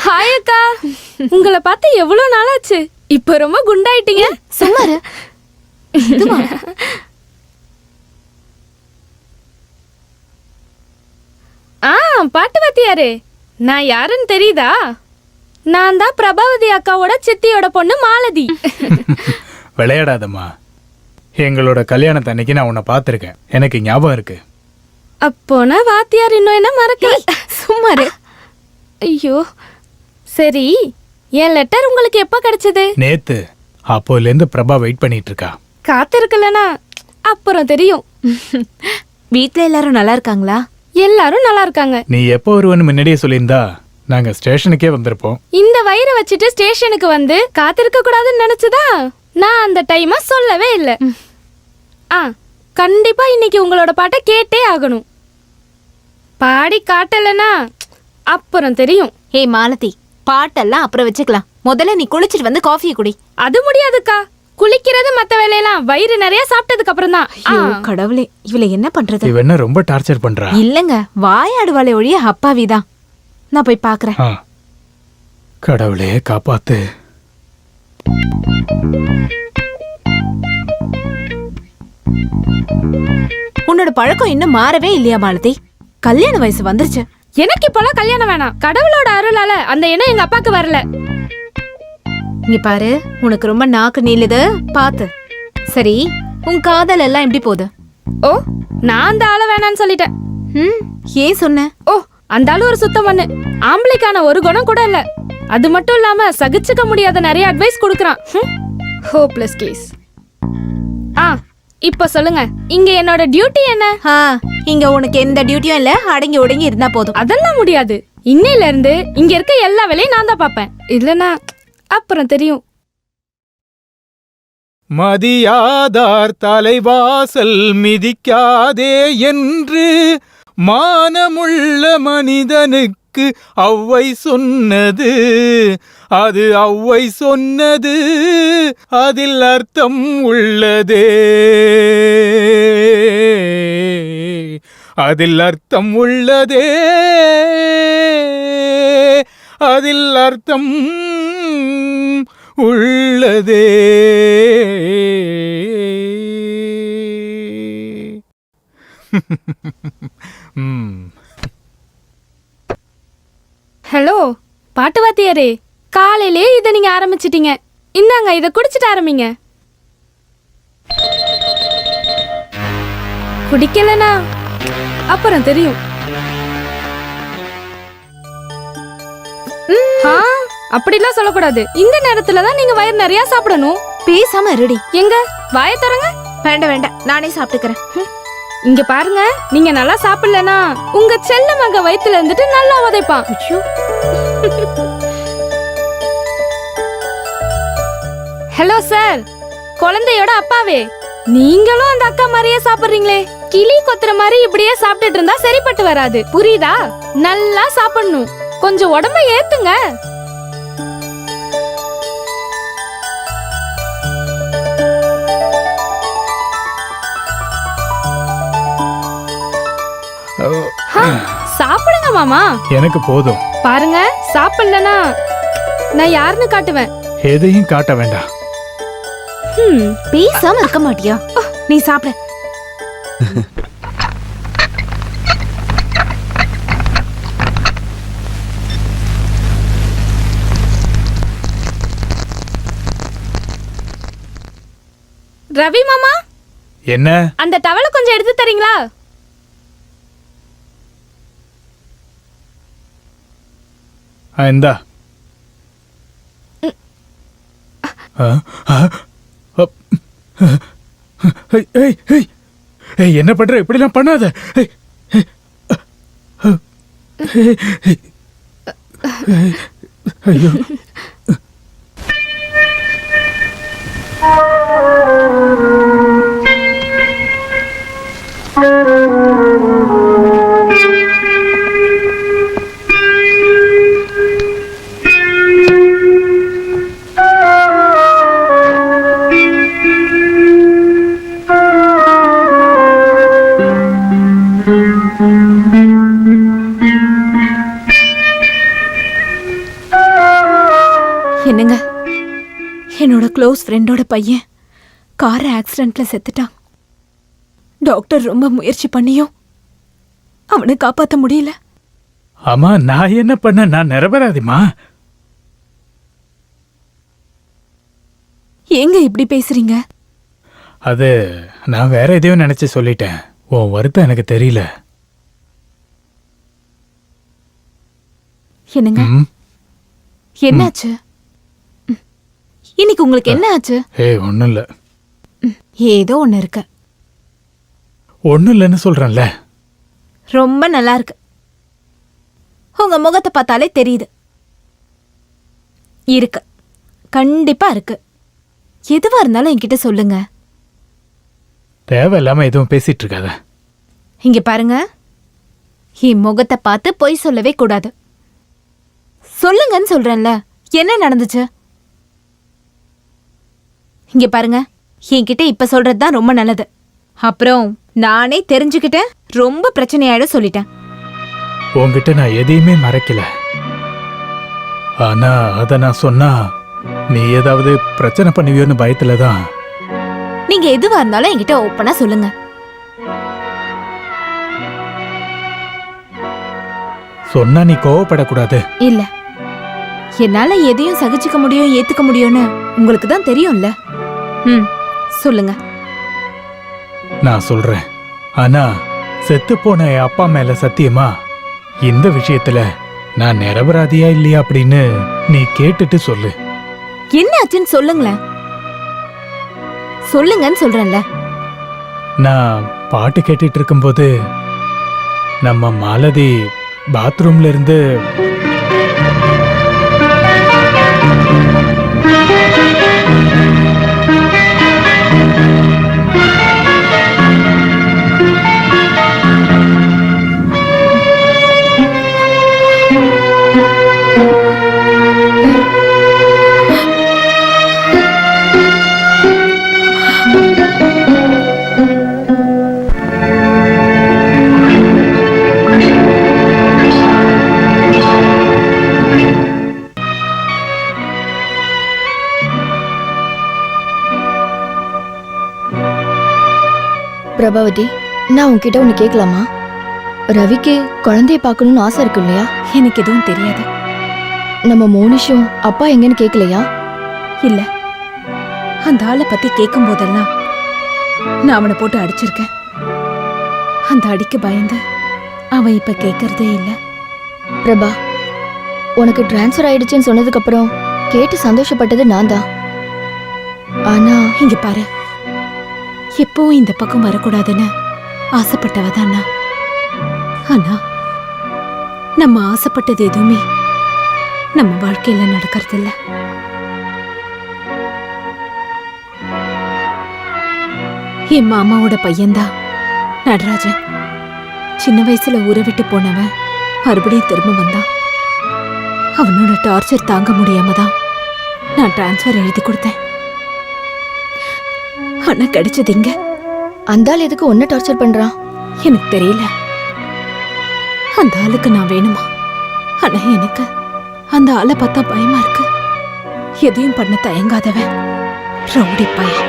Hi அக்கா, உங்களை பார்த்து எவ்வளவு நாளாச்சு. இப்ப ரொம்ப குண்டாயிட்டீங்க. சும்மாரு. பாட்டு வாத்தியாரே, நான் யாருன்னு தெரியுதா? நான் தான் பிரபாவதி அக்காவோட சித்தியோட பொண்ணு மாலதி. விளையாடாதம்மா, எங்களோட கல்யாணத்தன்னைக்கு நான் உன்னை பார்த்துருக்கேன், எனக்கு ஞாபகம் இருக்கு. அப்போனா வாத்தியார் இன்னும் என்ன மறக்கல. சும்மாரு. ஐயோ, சரி, என் லெட்டர் உங்களுக்கு எப்ப கிடைச்சது? நேத்து. அப்போலேருந்து பிரபா வெயிட் பண்ணிட்டு இருக்கா. காத்திருக்கலனா அப்புறம் தெரியும். வீட்ல எல்லாரும் நல்லா இருக்காங்களா? எல்லாரும் நல்லா இருக்காங்க. நீ எப்போ வருவன்னு முன்னாடியே சொல்லியிருந்தா நாங்க ஸ்டேஷனுக்கே வந்திருப்போம். இந்த வயிறை வச்சுட்டு ஸ்டேஷனுக்கு வந்து காத்திருக்க கூடாதுன்னு நினைச்சதா நான் அந்த டைமா சொல்லவே இல்லை. கண்டிப்பா இன்னைக்கு உங்களோட பாட்டை கேட்டே ஆகணும். பாடி காட்டலனா அப்புறம் தெரியும். ஹே மாலதி, பாட்டெல்லாம் அப்புறம் வச்சுக்கலாம். முதல்ல நீ குளிச்சிட்டு வந்து காஃபியை குடி. அது முடியாதுக்கா. குளிக்கிறது மத்த வேலையெல்லாம் வயிறு நிறைய சாப்பிட்டதுக்கு அப்புறம் தான். கடவுளே, இவளை என்ன பண்றது? இவ என்ன ரொம்ப டார்ச்சர் பண்றா? இல்லங்க, வாயாடுவாளே ஒழிய அப்பாவிதான். நான் போய் பாக்குறேன். கடவுளே காப்பாத்து. உன்னோட பழக்கம் இன்னும் மாறவே இல்லையா மாலதி? கல்யாண வயசு வந்துருச்சு. எனக்கு இப்பெல்லாம் கல்யாணம் வேணாம். கடவுளோட அருளால அந்த எண்ணம் எங்க அப்பாக்கு வரல. இங்க பாரு, உனக்கு ரொம்ப நாக்கு நீளுது, பாத்து. சரி, உன் காதல் எல்லாம் எப்படி போகுது? ஓ, நான் அந்த ஆளை வேணான்னு சொல்லிட்டேன். ஏன் சொன்ன? ஓ, அந்த ஆளு ஒரு சுத்தம் பண்ணு. ஆம்பளைக்கான ஒரு குணம் கூட இல்ல. அது மட்டும் இல்லாம சகிச்சுக்க முடியாத நிறைய அட்வைஸ் கொடுக்கறான். Hopeless case. இப்ப சொல்லுங்க, இங்க என்னோட டியூட்டி என்ன? இங்க உனக்கு எந்த டியூட்டியும் இல்ல, அடங்கி ஒடுங்கி இருந்தா போதும். அதெல்லாம் முடியாது. இன்னையில இருந்து இங்க இருக்க எல்லா வேலையும் நான் தான் பாப்பேன். இல்லனா அப்புறம் தெரியும். மதியாதார் தலைவாசல் மிதிக்காதே என்று மானமுள்ள மனிதனுக்கு ஔவை சொன்னது. அது ஔவை சொன்னது, அதில் அர்த்தம் உள்ளதே. அதில் அர்த்தம் உள்ளதே. அதில் அர்த்தம் உள்ளதே. ஹலோ பாட்டு வாத்தியாரே, காலையிலே இதை நீங்க ஆரம்பிச்சிட்டீங்க. இந்தாங்க, இதை குடிச்சிட்டு ஆரம்பிங்க. குடிக்கலனா அப்புறம் தெரியும். அப்படிலாம் சொல்லக்கூடாது. இந்த நேரத்துல தான் நீங்க வயிறு நிறைய சாப்பிடணும். பேசாம ரெடி. எங்க வாயை தரங்க. வேண்டாம் வேண்டாம், நானே சாப்பிட்டுக்கிறேன். இங்க பாருங்க, நீங்க நல்லா சாப்பிடலனா உங்க செல்ல மக வயித்துல இருந்துட்டு நல்லா உதைப்பான். ஹலோ சார், குழந்தையோட அப்பாவே, நீங்களும் அந்த அக்கா மாதிரியே சாப்பிடுறீங்களே. கிளி கொத்துற மாதிரி இப்படியே சாப்பிட்டுட்டு இருந்தா சரிப்பட்டு வராது, புரியுதா? நல்லா சாப்பிடணும். கொஞ்சம் உடம்ப ஏத்துங்க. சாப்பிடுங்க மாமா. எனக்கு போதும். பாருங்க, சாப்பிடலனா நான் யாருன்னு காட்டுவேன். எதையும் காட்ட வேண்டாம். பேசாம இருக்க மாட்டியா? நீ சாப்பிட. ரவி மாமா, என்ன? அந்த டவலை கொஞ்சம் எடுத்து தரீங்களா? இந்தா. என்ன பண்ற? இப்படிலாம் பண்ணாத. ஐயோ. என்னங்க, என்னோட க்ளோஸ் ஃப்ரெண்டோட பையன் கார் ஆக்சிடென்ட்ல செத்துட்டான். டாக்டர் ரொம்ப முயற்சி பண்ணியும் அவனை காப்பாற்ற முடியல. ஆமா, நான் என்ன பண்ண? நான் நிரபராதிமா. ஏங்க இப்படி பேசுறீங்க? அது நான் வேற எதையோ நினைச்சு சொல்லிட்டேன். உன் வருத்தம் எனக்கு தெரியல. என்னங்க, ம். என்னாச்சு? இன்னைக்கு உங்களுக்கு என்ன ஆச்சு? ஒன்றும் இல்லை. ஏதோ ஒண்ணு இருக்கு. ஒன்றும் இல்லைன்னு சொல்கிறேன்ல. ரொம்ப நல்லா இருக்கு. உங்க முகத்தை பார்த்தாலே தெரியுது. இருக்கு, கண்டிப்பா இருக்கு. எதுவா இருந்தாலும் என்கிட்ட சொல்லுங்க. தேவையில்லாம எதுவும் பேசிட்டு இருக்காத. இங்க பாருங்க, என் முகத்தை பார்த்து பொய் சொல்லவே கூடாது. சொல்லுங்கன்னு சொல்றேன்ல. என்ன நடந்துச்சு? இங்க பாருங்க, என்கிட்ட இப்ப சொல்றதுதான் ரொம்ப நல்லது. அப்புறம் நானே தெரிஞ்சுக்கிட்டேன், ரொம்ப பிரச்சனையாயிடும் சொல்லிட்டேன். உன்கிட்ட நான் எதையுமே மறைக்கல. ஆனா அத நான் சொன்னா நீ ஏதாவது பிரச்சனை பண்ணுவியோன்னு பயத்துல தான். நீங்க எதுவா இருந்தாலும் என்கிட்ட ஓப்பனா சொல்லுங்க. சொன்னா நீ கோவப்படக்கூடாது. இல்ல, என்னால எதையும் சகிச்சுக்க முடியும், ஏத்துக்க முடியும்னு உங்களுக்கு தான் தெரியும்ல. சொல்லுங்க. நான் சொல்றேன். ஆனா செத்து போன என் அப்பா மேல சத்தியமா இந்த விஷயத்துல நான் நிரபராதியா இல்லையா அப்படின்னு நீ கேட்டுட்டு சொல்லு. என்ன ஆச்சுன்னு சொல்லுங்களேன். சொல்லுங்கன்னு சொல்றேன்ல. நான் பாட்டு கேட்டுட்டு இருக்கும்போது நம்ம மாலதி பாத்ரூம்ல இருந்து பிரபாவதி, நான் உன்கிட்ட ஒன்று கேட்கலாமா? ரவிக்கு குழந்தைய பார்க்கணும்னு ஆசை இருக்கு இல்லையா? எனக்கு எதுவும் தெரியாது. நம்ம மோனிஷும் அப்பா எங்கன்னு கேட்கலையா? இல்ல, அந்த ஆளை பத்தி கேட்கும் போதெல்லாம் நான் அவனை போட்டு அடிச்சிருக்கேன். அந்த அடிக்கு பயந்து அவன் இப்ப கேட்கறதே இல்ல. பிரபா, உனக்கு டிரான்ஸ்ஃபர் ஆயிடுச்சுன்னு சொன்னதுக்கு அப்புறம் கேட்டு சந்தோஷப்பட்டது நான் தான். ஆனா இங்க பாரு, எப்பவும் இந்த பக்கம் வரக்கூடாதுன்னு ஆசைப்பட்டவதான் நான். ஆனா நம்ம ஆசைப்பட்டது எதுவுமே நம்ம வாழ்க்கையில நடக்கிறது இல்ல. என் மாமாவோட பையன்தான் நடராஜன். சின்ன வயசுல ஊரை விட்டு போனவன் மறுபடியும் திரும்ப வந்தான். அவனோட டார்ச்சர் தாங்க முடியாம தான் நான் டிரான்ஸ்ஃபர் எழுதி கொடுத்தேன். ஆனா கிடைச்சது இங்க. அந்த ஆள் எதுக்கு உன்னை டார்ச்சர் பண்றான்? எனக்கு தெரியல. அந்த ஆளுக்கு நான் வேணுமா? ஆனா எனக்கு அந்த ஆளை பார்த்தா பயமா இருக்கு. எதையும் பண்ண தயங்காதவன் ரவுடி பையன்.